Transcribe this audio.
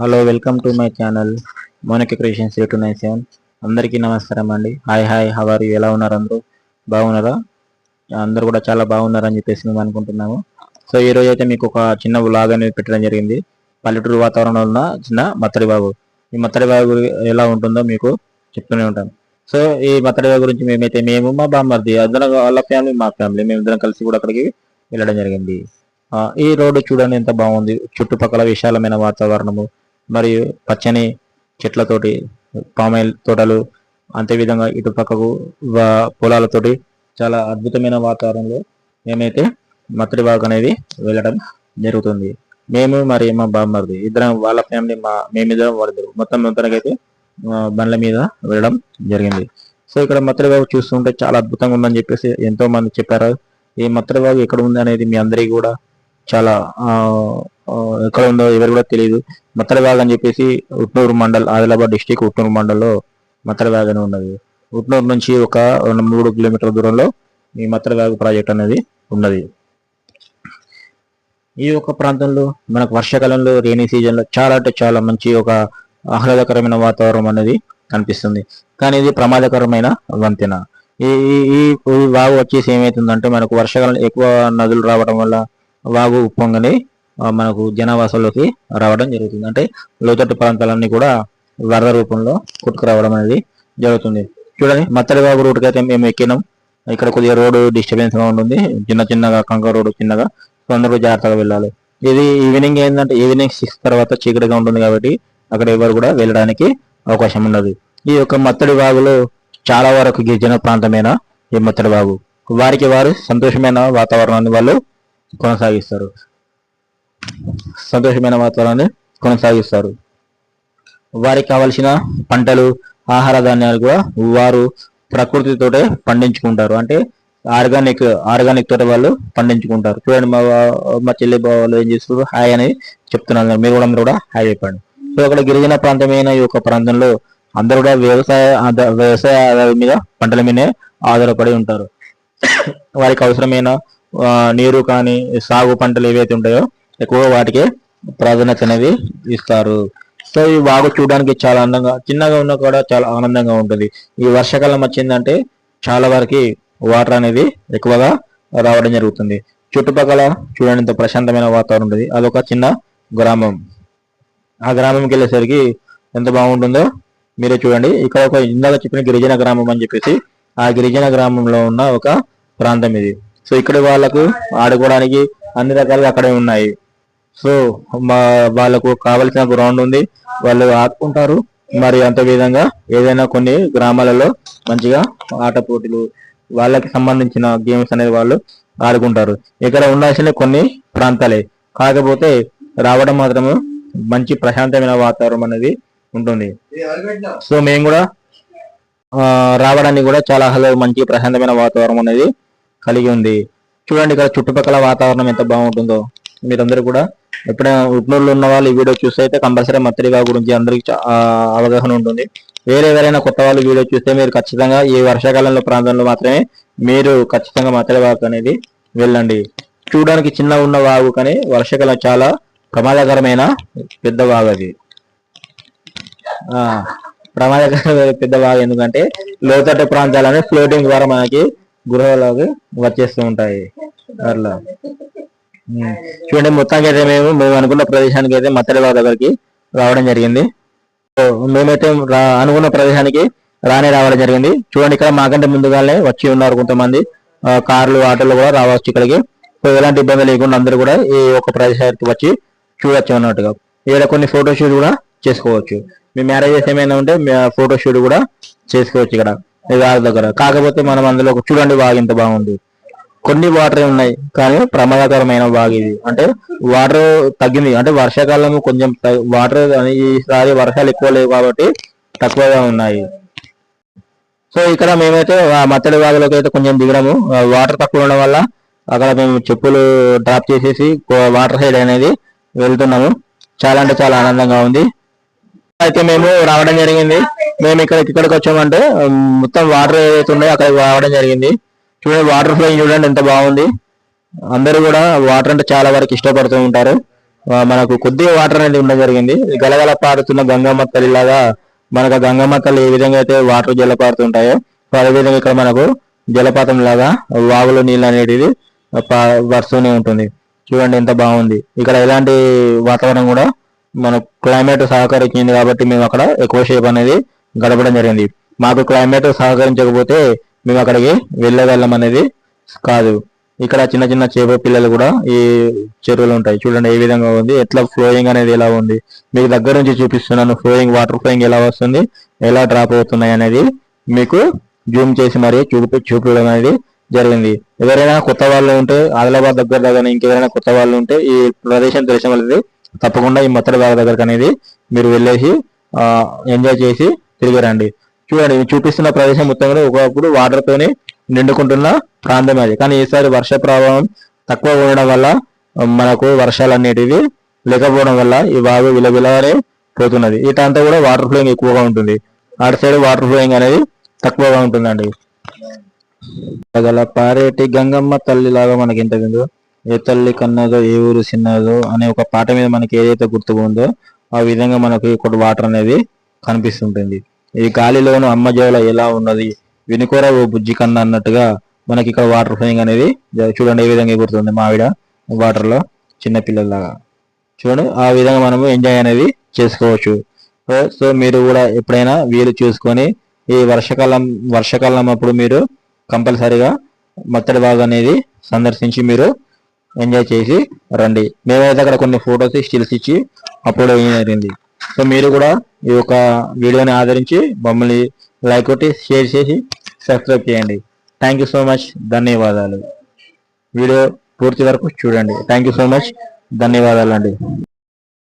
Hello, welcome to my channel Monika creations 297. అందరికీ నమస్కారం అండి. Hi hi, how are you? ఎలా ఉన్నారు? అందరూ బాగున్నారా? అందరూ కూడా చాలా బాగున్నారని చెప్పేసి మేము అనుకుంటున్నాము. సో ఈ రోజు అయితే మీకు ఒక చిన్న వ్లాగ్ అనేది పెట్టడం జరిగింది. పల్లెటూరు వాతావరణంలో ఉన్న చిన్న మత్తడి బాగు. ఈ మత్తడి బాగు ఎలా ఉంటుందో మీకు చెప్తూనే ఉంటాం. సో ఈ మత్తడి బాగు గురించి మేము మా బామ్మర్ది అందరం, వాళ్ళ ఫ్యామిలీ మా ఫ్యామిలీ, మేమిద్దరం కలిసి కూడా అక్కడికి వెళ్ళడం జరిగింది. ఈ రోడ్డు చూడండి ఎంత బాగుంది. చుట్టుపక్కల విశాలమైన వాతావరణము మరియు పచ్చని చెట్లతోటి, పామాయిల్ తోటలు, అంతేవిధంగా ఇటు పక్కకు పొలాలతోటి చాలా అద్భుతమైన వాతావరణంలో మేమైతే మత్తడి బాగ్ అనేది వెళ్ళడం జరుగుతుంది. మేము మరి మా బామ్మర్ది ఇద్దరం, వాళ్ళ ఫ్యామిలీ మేమిద్దరం వాళ్ళిద్దరు, మొత్తానికైతే బండ్ల మీద వెళ్ళడం జరిగింది. సో ఇక్కడ మత్తడి బాగు చూస్తుంటే చాలా అద్భుతంగా ఉందని చెప్పేసి ఎంతో మంది చెప్పారు. ఈ మత్తడి బాగు ఎక్కడ ఉంది అనేది మీ అందరికీ కూడా చాలా ఎక్కడ ఉందో ఎవరు కూడా తెలియదు. మత్తడి బాగ్ అని చెప్పేసి ఉట్నూరు మండల్, ఆదిలాబాద్ డిస్టిక్ ఉట్నూరు మండల్లో మత్తడి బాగ్ అని ఉన్నది. ఉట్నూరు నుంచి ఒక 3 కిలోమీటర్ల దూరంలో ఈ మత్తడి బాగ్ ప్రాజెక్ట్ అనేది ఉన్నది. ఈ యొక్క ప్రాంతంలో మనకు వర్షాకాలంలో, రైనీ సీజన్ లో చాలా అంటే చాలా మంచి ఒక ఆహ్లాదకరమైన వాతావరణం అనేది కనిపిస్తుంది. కానీ ఇది ప్రమాదకరమైన వంతెన. ఈ ఈ వాగు వచ్చేసి ఏమవుతుందంటే, మనకు వర్షాకాలంలో ఎక్కువ నదులు రావడం వల్ల వాగు ఉప్పొంగని మనకు జనావాసంలోకి రావడం జరుగుతుంది. అంటే లోతట్టు ప్రాంతాలన్నీ కూడా వరద రూపంలో కొట్టుకురావడం అనేది జరుగుతుంది. చూడండి, మత్తడి వాగు రూట్కి అయితే మేము ఎక్కినాం. ఇక్కడ కొద్దిగా రోడ్డు డిస్టర్బెన్స్ గా ఉంటుంది, చిన్నగా కంకర రోడ్డు, చిన్నగా. అందరూ జాగ్రత్తగా వెళ్ళాలి. ఇది ఈవినింగ్ ఏంటంటే, ఈవినింగ్ 6 తర్వాత చీకటిగా ఉంటుంది కాబట్టి అక్కడ ఎవరు కూడా వెళ్ళడానికి అవకాశం ఉండదు. ఈ యొక్క మత్తడి వాగులో చాలా వరకు గిరిజన ప్రాంతమైన ఈ మత్తడి వాగు, వారికి వారు సంతోషమైన వాతావరణాన్ని వాళ్ళు కొనసాగిస్తారు. వారికి కావలసిన పంటలు, ఆహార ధాన్యాలు కూడా వారు ప్రకృతితోటే పండించుకుంటారు. అంటే ఆర్గానిక్ తోట వాళ్ళు పండించుకుంటారు. చూడండి, మా చెల్లి వాళ్ళు ఏం చేస్తారు, హాయ్ అని చెప్తున్నారు. మీరు కూడా హాయ్ చెప్పండి. సో అక్కడ గిరిజన ప్రాంతమైన ఈ యొక్క ప్రాంతంలో అందరూ కూడా వ్యవసాయ ఆధారం మీద, పంటల మీదే ఆధారపడి ఉంటారు. వారికి అవసరమైన నీరు కానీ, సాగు పంటలు ఏవైతే ఉంటాయో ఎక్కువ వాటికే ప్రాధాన్యత అనేది ఇస్తారు. సో ఈ వాగు చూడడానికి చాలా అందంగా, చిన్నగా ఉన్నా కూడా చాలా ఆనందంగా ఉంటుంది. ఈ వర్షాకాలం వచ్చిందంటే చాలా వరకు వాటర్ అనేది ఎక్కువగా రావడం జరుగుతుంది. చుట్టుపక్కల చూడండి ఎంత ప్రశాంతమైన వాతావరణం ఉంటుంది. అదొక చిన్న గ్రామం. ఆ గ్రామంకి వెళ్ళేసరికి ఎంత బాగుంటుందో మీరే చూడండి. ఇక్కడ ఒక ఇందాక చెప్పిన గిరిజన గ్రామం అని చెప్పేసి, ఆ గిరిజన గ్రామంలో ఉన్న ఒక ప్రాంతం ఇది. సో ఇక్కడ వాళ్ళకు ఆడుకోవడానికి అన్ని రకాలుగా అక్కడే ఉన్నాయి. సో వాళ్ళకు కావలసిన గ్రౌండ్ ఉంది, వాళ్ళు ఆడుకుంటారు. మరి అంత విధంగా ఏదైనా కొన్ని గ్రామాలలో మంచిగా ఆట పోటీలు, వాళ్ళకి సంబంధించిన గేమ్స్ అనేది వాళ్ళు ఆడుకుంటారు. ఇక్కడ ఉండాల్సిన కొన్ని ప్రాంతాలే, కాకపోతే రావడం మాత్రము మంచి ప్రశాంతమైన వాతావరణం అనేది ఉంటుంది. సో మేము కూడా రావడానికి కూడా చాలా మంచి ప్రశాంతమైన వాతావరణం అనేది కలిగి ఉంది. చూడండి, ఇక్కడ చుట్టుపక్కల వాతావరణం ఎంత బాగుంటుందో. మీరందరూ కూడా ఎప్పుడైనా ఉట్నూరులో ఉన్న వాళ్ళు ఈ వీడియో చూస్తే అయితే కంపల్సరీ మత్తడి బాగు గురించి అందరికి అవగాహన ఉంటుంది. ఎవరైనా కొత్త వాళ్ళు వీడియో చూస్తే మీరు ఖచ్చితంగా ఈ వర్షాకాలంలో ప్రాంతంలో మాత్రమే మీరు ఖచ్చితంగా మత్తడి వాగు అనేది వెళ్ళండి. చూడడానికి చిన్న ఉన్న వాగు, కానీ వర్షాకాలం చాలా ప్రమాదకరమైన పెద్ద వాగు అది. ప్రమాదకరమైన పెద్ద వాగు ఎందుకంటే లోతట్టు ప్రాంతాలని ఫ్లోటింగ్ ద్వారా మనకి గృహాలకు వచ్చేస్తూ ఉంటాయి. అట్లా చూడండి, మొత్తానికి అయితే మేము అనుకున్న ప్రదేశానికి అయితే మత్తడి బాగ్ దగ్గరికి రావడం జరిగింది. మేమైతే అనుకున్న ప్రదేశానికి రావడం జరిగింది. చూడండి, ఇక్కడ మాకంటే ముందుగానే వచ్చి ఉన్నారు కొంతమంది. కార్లు, ఆటోలు కూడా రావచ్చు ఇక్కడికి. సో ఎలాంటి ఇబ్బంది లేకుండా అందరూ కూడా ఈ ఒక ప్రదేశానికి వచ్చి చూడొచ్చు అన్నట్టుగా. ఇక్కడ కొన్ని ఫోటోషూట్ కూడా చేసుకోవచ్చు. మీ మ్యారేజెస్ ఏమైనా ఉంటే ఫోటోషూట్ కూడా చేసుకోవచ్చు ఇక్కడ వాగు దగ్గర. కాకపోతే మనం అందులో చూడండి, వాగు ఇంత బాగుంది. కొన్ని వాటర్ ఉన్నాయి, కానీ ప్రమాదకరమైన వాగు ఇది. అంటే వాటర్ తగ్గింది, అంటే వర్షాకాలం కొంచెం వాటర్ ఈసారి వర్షాలు ఎక్కువ లేవు కాబట్టి తక్కువగా ఉన్నాయి. సో ఇక్కడ మేమైతే మత్తడి వాగులోకి అయితే కొంచెం దిగడము, వాటర్ తక్కువ ఉండడం వల్ల అక్కడ మేము చెప్పులు డ్రాప్ చేసేసి వాటర్ సైడ్ అనేది వెళ్తున్నాము. చాలా అంటే చాలా ఆనందంగా ఉంది. అయితే మేము రావడం జరిగింది. మేము ఇక్కడికి వచ్చామంటే మొత్తం వాటర్ ఏదైతే ఉన్నాయో అక్కడికి రావడం జరిగింది. చూడండి, వాటర్ ఫ్లో చూడండి ఎంత బాగుంది. అందరూ కూడా వాటర్ అంటే చాలా వరకు ఇష్టపడుతూ ఉంటారు. మనకు కొద్దిగా వాటర్ అనేది ఉండడం జరిగింది. గలగల పారుతున్న గంగమ్మ తల్లిలాగా మనకు గంగమ్మ తల్లి ఏ విధంగా అయితే వాటర్ జలపారుతుంటాయో అదే విధంగా ఇక్కడ మనకు జలపాతం లాగా వాగులో నీళ్ళు అనేది వస్తూనే ఉంటుంది. చూడండి ఎంత బాగుంది. ఇక్కడ ఎలాంటి వాతావరణం కూడా మన క్లైమేట్ సహకరించింది కాబట్టి మేము అక్కడ ఎక్కువసేపు అనేది గడపడం జరిగింది. మాకు క్లైమేట్ సహకరించకపోతే మేము అక్కడికి వెళ్ళగలం అనేది కాదు. ఇక్కడ చిన్న చిన్న చేప పిల్లలు కూడా ఈ చెరువులు ఉంటాయి. చూడండి ఏ విధంగా ఉంది, ఎట్లా ఫ్లోయింగ్ అనేది ఎలా ఉంది మీకు దగ్గర నుంచి చూపిస్తున్నాను. ఫ్లోయింగ్ వాటర్ ఫ్లోయింగ్ ఎలా వస్తుంది, ఎలా డ్రాప్ అవుతున్నాయి అనేది మీకు జూమ్ చేసి మరీ చూపించడం అనేది జరిగింది. ఎవరైనా కొత్త వాళ్ళు ఉంటే ఆదిలాబాద్ దగ్గర ఇంకెవరైనా కొత్త వాళ్ళు ఉంటే ఈ ప్రదేశం తెలిసిన వాళ్ళది తప్పకుండా ఈ మత్తడి బాగా దగ్గరకు అనేది మీరు వెళ్ళేసి ఎంజాయ్ చేసి తిరిగి రండి. చూడండి చూపిస్తున్న ప్రదేశం మొత్తం కూడా ఒకప్పుడు వాటర్ తోనే నిండుకుంటున్న ప్రాంతం అది. కానీ ఈసారి వర్ష ప్రభావం తక్కువ ఉండడం వల్ల మనకు వర్షాలు అనేటివి లేకపోవడం వల్ల ఈ వాగు విలవిలనే పోతున్నది. ఇటంతా కూడా వాటర్ ఫ్లోయింగ్ ఎక్కువగా ఉంటుంది. అటు సైడ్ వాటర్ ఫ్లోయింగ్ అనేది తక్కువగా ఉంటుందండి. గల పారేటి గంగమ్మ తల్లి లాగా మనకి ఎంత ఉందో, ఏ తల్లి కన్నదో ఏ ఊరు చిన్నదో అనే ఒక పాట మీద మనకి ఏదైతే గుర్తుగా ఉందో ఆ విధంగా మనకి ఇక్కడ వాటర్ అనేది కనిపిస్తుంటుంది. ఈ గాలిలోను అమ్మ జోల ఎలా ఉన్నది వినుకోర ఓ బుజ్జి కన్న అన్నట్టుగా మనకి ఇక్కడ వాటర్ ఫ్లోయింగ్ అనేది చూడండి ఏ విధంగా ఎగురుతుంది మావిడ వాటర్ లో చిన్న పిల్లల్లాగా. చూడండి ఆ విధంగా మనము ఎంజాయ్ అనేది చేసుకోవచ్చు. సో మీరు కూడా ఎప్పుడైనా వీలు చూసుకొని ఈ వర్షాకాలం అప్పుడు మీరు కంపల్సరీగా మత్తడి బాగా అనేది సందర్శించి మీరు ఎంజాయ్ చేసి రండి. మేమైతే అక్కడ కొన్ని ఫొటోస్ స్టిల్స్ ఇచ్చి అప్లోడ్ జరిగింది. సో మీరు కూడా ఈ యొక్క వీడియోని ఆదరించి మమ్మల్ని లైక్ కొట్టి షేర్ చేసి సబ్స్క్రైబ్ చేయండి. థ్యాంక్ యూ సో మచ్, ధన్యవాదాలు. వీడియో పూర్తి వరకు చూడండి. థ్యాంక్ యూ సో మచ్, ధన్యవాదాలు అండి.